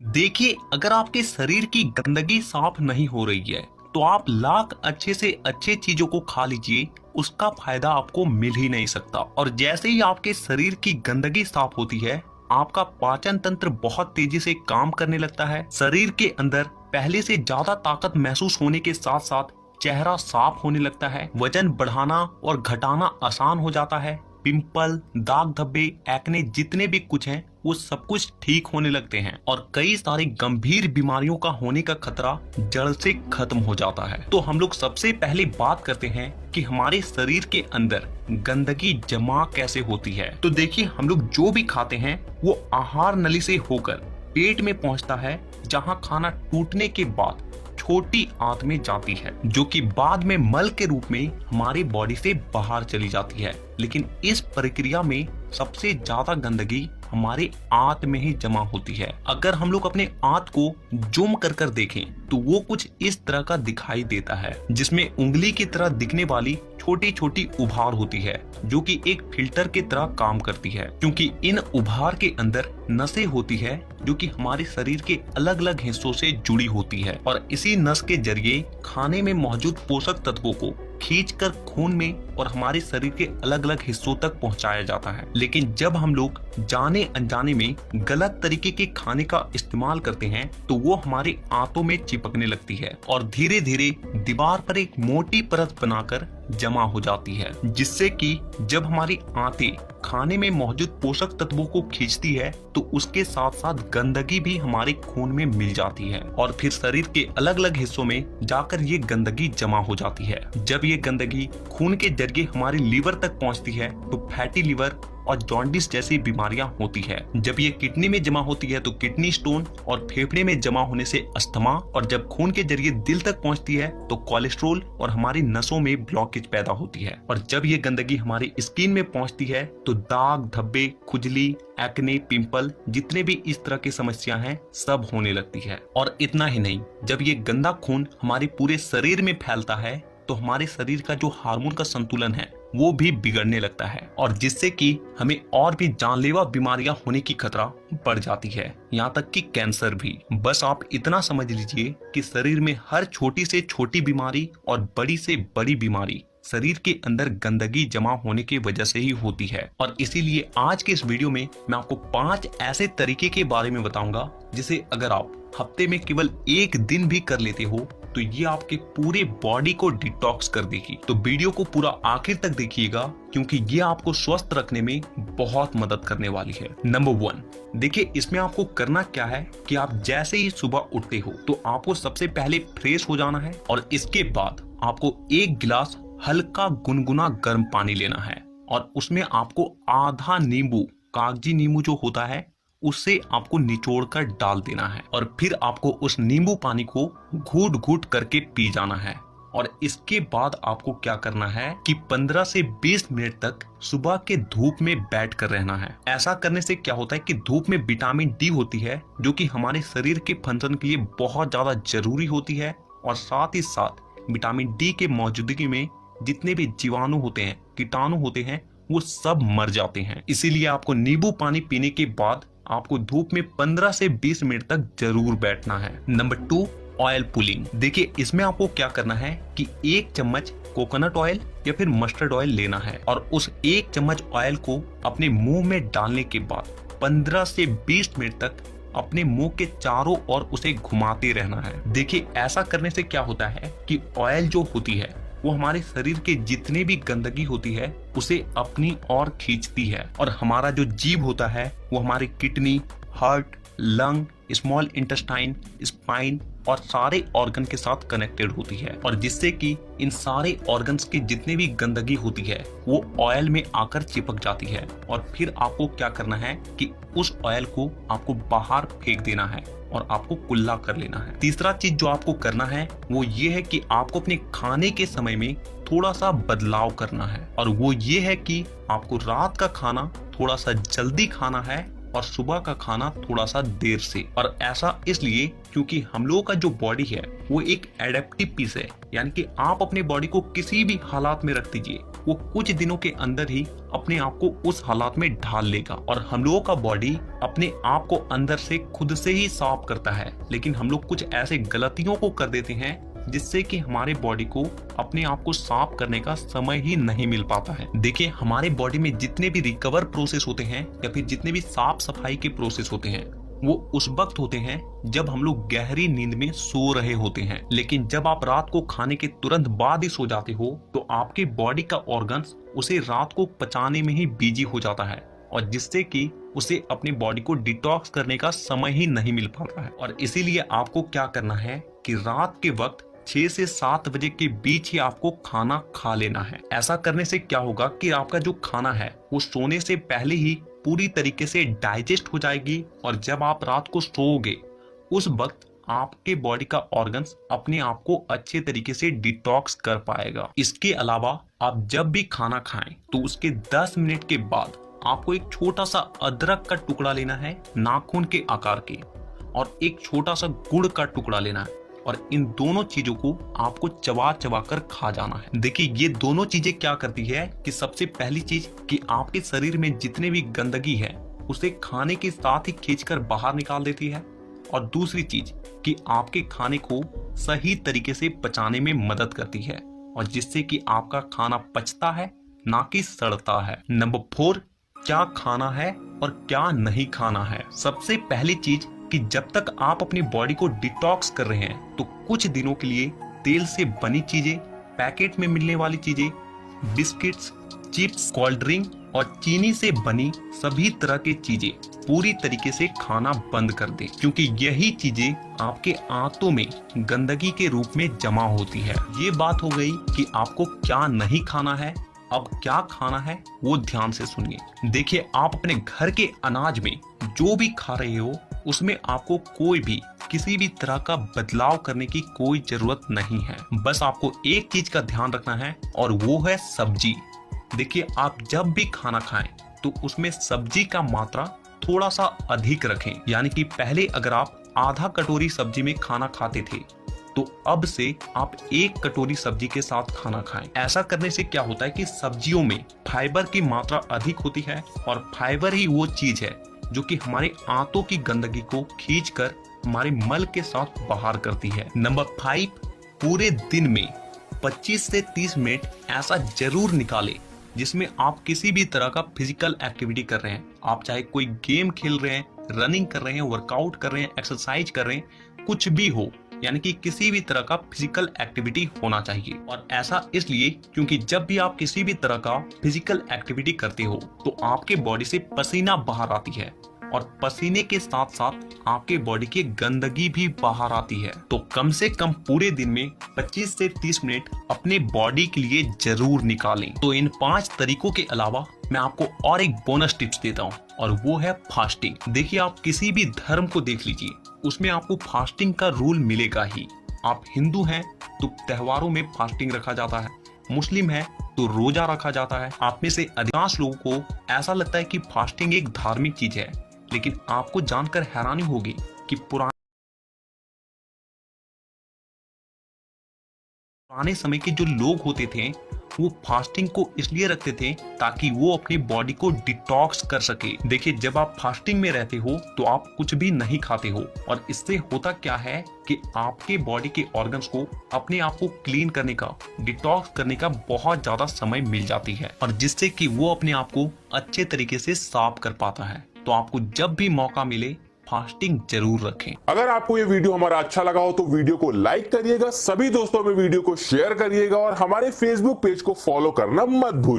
देखिए, अगर आपके शरीर की गंदगी साफ नहीं हो रही है तो आप लाख अच्छे से अच्छे चीजों को खा लीजिए, उसका फायदा आपको मिल ही नहीं सकता। और जैसे ही आपके शरीर की गंदगी साफ होती है, आपका पाचन तंत्र बहुत तेजी से काम करने लगता है। शरीर के अंदर पहले से ज्यादा ताकत महसूस होने के साथ साथ चेहरा साफ होने लगता है, वजन बढ़ाना और घटाना आसान हो जाता है। पिंपल, दाग धब्बे, एक्ने जितने भी कुछ हैं वो सब कुछ ठीक होने लगते हैं और कई सारी गंभीर बीमारियों का होने का खतरा जड़ से खत्म हो जाता है। तो हम लोग सबसे पहले बात करते हैं कि हमारे शरीर के अंदर गंदगी जमा कैसे होती है। तो देखिए, हम लोग जो भी खाते हैं वो आहार नली से होकर पेट में पहुंचता है, जहां खाना टूटने के बाद छोटी आंत में जाती है, जो कि बाद में मल के रूप में हमारी बॉडी से बाहर चली जाती है। लेकिन इस प्रक्रिया में सबसे ज्यादा गंदगी हमारे आंत में ही जमा होती है। अगर हम लोग अपने आंत को जूम कर कर देखें तो वो कुछ इस तरह का दिखाई देता है, जिसमें उंगली की तरह दिखने वाली छोटी छोटी उभार होती है, जो कि एक फिल्टर की तरह काम करती है, क्योंकि इन उभार के अंदर नसें होती है जो कि हमारे शरीर के अलग अलग हिस्सों से जुड़ी होती है और इसी नस के जरिए खाने में मौजूद पोषक तत्वों को खींचकर खून में और हमारे शरीर के अलग अलग हिस्सों तक पहुंचाया जाता है। लेकिन जब हम लोग जाने अनजाने में गलत तरीके के खाने का इस्तेमाल करते हैं तो वो हमारे आंतों में चिपकने लगती है और धीरे धीरे दीवार पर एक मोटी परत बनाकर जमा हो जाती है, जिससे कि जब हमारी आंतें खाने में मौजूद पोषक तत्वों को खींचती है तो उसके साथ साथ गंदगी भी हमारे खून में मिल जाती है और फिर शरीर के अलग अलग हिस्सों में जाकर ये गंदगी जमा हो जाती है। जब ये गंदगी खून के जरिए हमारे लीवर तक पहुंचती है तो फैटी लीवर और जॉन्डिस जैसी बीमारियां होती है। जब ये किडनी में जमा होती है तो किडनी स्टोन और फेफड़े में जमा होने से अस्थमा, और जब खून के जरिए दिल तक पहुंचती है तो कोलेस्ट्रोल और हमारी नसों में ब्लॉकेज पैदा होती है। और जब ये गंदगी हमारी स्किन में पहुंचती है तो दाग धब्बे, खुजली, एक्ने, पिंपल जितने भी इस तरह की समस्या हैं सब होने लगती है। और इतना ही नहीं, जब ये गंदा खून हमारे पूरे शरीर में फैलता है तो हमारे शरीर का जो हार्मोन का संतुलन है वो भी बिगड़ने लगता है और जिससे कि हमें और भी जानलेवा बीमारियां होने की खतरा बढ़ जाती है, यहाँ तक कि कैंसर भी। बस आप इतना समझ लीजिए कि शरीर में हर छोटी से छोटी बीमारी और बड़ी से बड़ी बीमारी शरीर के अंदर गंदगी जमा होने की वजह से ही होती है। और इसीलिए आज के इस वीडियो में मैं आपको 5 ऐसे तरीके के बारे में बताऊंगा जिसे अगर आप हफ्ते में केवल एक दिन भी कर लेते हो तो ये आपके पूरे बॉडी को डिटॉक्स कर देगी। तो वीडियो को पूरा आखिर तक देखिएगा क्योंकि ये आपको स्वस्थ रखने में बहुत मदद करने वाली है। नंबर 1, देखिए इसमें आपको करना क्या है कि आप जैसे ही सुबह उठते हो तो आपको सबसे पहले फ्रेश हो जाना है और इसके बाद आपको 1 गिलास हल्का गुनगुना गर्म पानी लेना है और उसमें आपको आधा नींबू, कागजी नींबू जो होता है, उससे आपको निचोड़कर डाल देना है और फिर आपको उस नींबू पानी को घूट घूट करके पी जाना है। और इसके बाद आपको क्या करना है कि 15 से 20 मिनट तक सुबह के धूप में बैठ कर रहना है। ऐसा करने से क्या होता है कि धूप में विटामिन डी होती है जो कि हमारे शरीर के फंक्शन के लिए बहुत ज्यादा जरूरी होती है और साथ ही साथ विटामिन डी के मौजूदगी में जितने भी जीवाणु होते हैं, कीटाणु होते हैं, वो सब मर जाते हैं। इसीलिए आपको नींबू पानी पीने के बाद आपको धूप में 15 से 20 मिनट तक जरूर बैठना है। Number 2, oil pulling. देखिए इसमें आपको क्या करना है कि 1 चम्मच कोकोनट ऑयल या फिर मस्टर्ड ऑयल लेना है और उस 1 चम्मच ऑयल को अपने मुंह में डालने के बाद 15 से 20 मिनट तक अपने मुंह के चारों ओर उसे घुमाते रहना है। देखिए ऐसा करने से क्या होता है कि ऑयल जो होती है वो हमारे शरीर के जितने भी गंदगी होती है उसे अपनी ओर खींचती है और हमारा जो जीभ होता है वो हमारे kidney, heart, lung, small intestine, spine और सारे ऑर्गन के साथ कनेक्टेड होती है और जिससे कि इन सारे ऑर्गन्स की जितनी भी गंदगी होती है वो ऑयल में आकर चिपक जाती है और फिर आपको क्या करना है कि उस ऑयल को आपको बाहर फेंक देना है और आपको कुल्ला कर लेना है। तीसरा चीज जो आपको करना है वो ये है कि आपको अपने खाने के समय में थोड़ा सा बदलाव करना है और वो ये है कि आपको रात का खाना थोड़ा सा जल्दी खाना है और सुबह का खाना थोड़ा सा देर से। और ऐसा इसलिए क्योंकि हम लोगों का जो बॉडी है वो एक एडेप्टिव पीस है, यानी कि आप अपने बॉडी को किसी भी हालात में रख दीजिए, वो कुछ दिनों के अंदर ही अपने आप को उस हालात में ढाल लेगा। और हम लोगों का बॉडी अपने आप को अंदर से खुद से ही साफ करता है, लेकिन हम लोग कुछ ऐसे गलतियों को कर देते हैं जिससे कि हमारे बॉडी को अपने आप को साफ करने का समय ही नहीं मिल पाता है। देखिए, हमारे बॉडी में जितने भी रिकवर प्रोसेस होते हैं या फिर जितने भी साफ सफाई के प्रोसेस होते हैं, वो उस वक्त होते हैं जब हम लोग गहरी नींद में सो रहे होते हैं। लेकिन जब आप रात को खाने के तुरंत बाद ही सो जाते हो तो आपके बॉडी का ऑर्गन्स उसे रात को पचाने में ही बिजी हो जाता है, और जिससे कि उसे अपनी बॉडी को डिटॉक्स करने का समय ही नहीं मिल पाता है। और इसीलिए आपको क्या करना है कि रात के वक्त 6 से 7 बजे के बीच ही आपको खाना खा लेना है। ऐसा करने से क्या होगा कि आपका जो खाना है वो सोने से पहले ही पूरी तरीके से डाइजेस्ट हो जाएगी, और जब आप रात को सोओगे उस वक्त आपके बॉडी का ऑर्गन्स अपने आप को अच्छे तरीके से डिटॉक्स कर पाएगा। इसके अलावा आप जब भी खाना खाएं तो उसके 10 मिनट के बाद आपको एक छोटा सा अदरक का टुकड़ा लेना है, नाखून के आकार के, और एक छोटा सा गुड़ का टुकड़ा लेना है, और इन दोनों चीजों को आपको चबा चबा कर खा जाना है। देखिए, ये दोनों चीजें क्या करती है कि सबसे पहली चीज कि आपके शरीर में जितने भी गंदगी है उसे खाने के साथ ही खींचकर बाहर निकाल देती है, और दूसरी चीज कि आपके खाने को सही तरीके से पचाने में मदद करती है, और जिससे कि आपका खाना पचता है ना कि सड़ता है। नंबर 4, क्या खाना है और क्या नहीं खाना है। सबसे पहली चीज कि जब तक आप अपनी बॉडी को डिटॉक्स कर रहे हैं तो कुछ दिनों के लिए तेल से बनी चीजें, पैकेट में मिलने वाली चीजें, बिस्किट्स, चिप्स, कोल्ड ड्रिंक और चीनी से बनी सभी तरह की चीजें पूरी तरीके से खाना बंद कर दें, क्योंकि यही चीजें आपके आंतों में गंदगी के रूप में जमा होती है। ये बात हो गई कि आपको क्या नहीं खाना है। अब क्या खाना है वो ध्यान से सुनिए। देखिए, आप अपने घर के अनाज में जो भी खा रहे हो उसमें आपको कोई भी किसी भी तरह का बदलाव करने की कोई जरूरत नहीं है। बस आपको एक चीज का ध्यान रखना है, और वो है सब्जी। देखिए, आप जब भी खाना खाएं तो उसमें सब्जी का मात्रा थोड़ा सा अधिक रखें। यानी कि पहले अगर आप आधा कटोरी सब्जी में खाना खाते थे तो अब से आप 1 कटोरी सब्जी के साथ खाना खाएं। ऐसा करने से क्या होता है कि सब्जियों में फाइबर की मात्रा अधिक होती है, और फाइबर ही वो चीज है जो कि हमारे आंतों की गंदगी को खींचकर हमारे मल के साथ बाहर करती है। नंबर 5, पूरे दिन में 25 से 30 मिनट ऐसा जरूर निकालें जिसमें आप किसी भी तरह का फिजिकल एक्टिविटी कर रहे हैं। आप चाहे कोई गेम खेल रहे हैं, रनिंग कर रहे हैं, वर्कआउट कर रहे हैं, एक्सरसाइज कर रहे हैं, कुछ भी हो, यानी कि किसी भी तरह का फिजिकल एक्टिविटी होना चाहिए। और ऐसा इसलिए क्योंकि जब भी आप किसी भी तरह का फिजिकल एक्टिविटी करते हो तो आपके बॉडी से पसीना बाहर आती है, और पसीने के साथ साथ आपके बॉडी की गंदगी भी बाहर आती है। तो कम से कम पूरे दिन में 25 से 30 मिनट अपने बॉडी के लिए जरूर निकालें। तो इन 5 तरीकों के अलावा मैं आपको और एक बोनस टिप्स देता हूँ, और वो है फास्टिंग। देखिए, आप किसी भी धर्म को देख लीजिए, उसमें आपको फास्टिंग का रूल मिलेगा ही। आप हिंदू हैं तो त्योहारों में फास्टिंग रखा जाता है, मुस्लिम है तो रोजा रखा जाता है। आप में से अधिकांश लोगों को ऐसा लगता है कि फास्टिंग एक धार्मिक चीज है, लेकिन आपको जानकर हैरानी होगी कि पुराने समय के जो लोग होते थे वो फास्टिंग को इसलिए रखते थे ताकि वो अपनी बॉडी को डिटॉक्स कर सके। देखिए, जब आप फास्टिंग में रहते हो तो आप कुछ भी नहीं खाते हो, और इससे होता क्या है कि आपके बॉडी के ऑर्गन्स को अपने आप को क्लीन करने का, डिटॉक्स करने का बहुत ज्यादा समय मिल जाती है, और जिससे कि वो अपने आप को अच्छे तरीके से साफ कर पाता है। तो आपको जब भी मौका मिले फास्टिंग जरूर रखें। अगर आपको ये वीडियो हमारा अच्छा लगा हो तो वीडियो को लाइक करिएगा, सभी दोस्तों में वीडियो को शेयर करिएगा, और हमारे फेसबुक पेज को फॉलो करना मत भूलिए।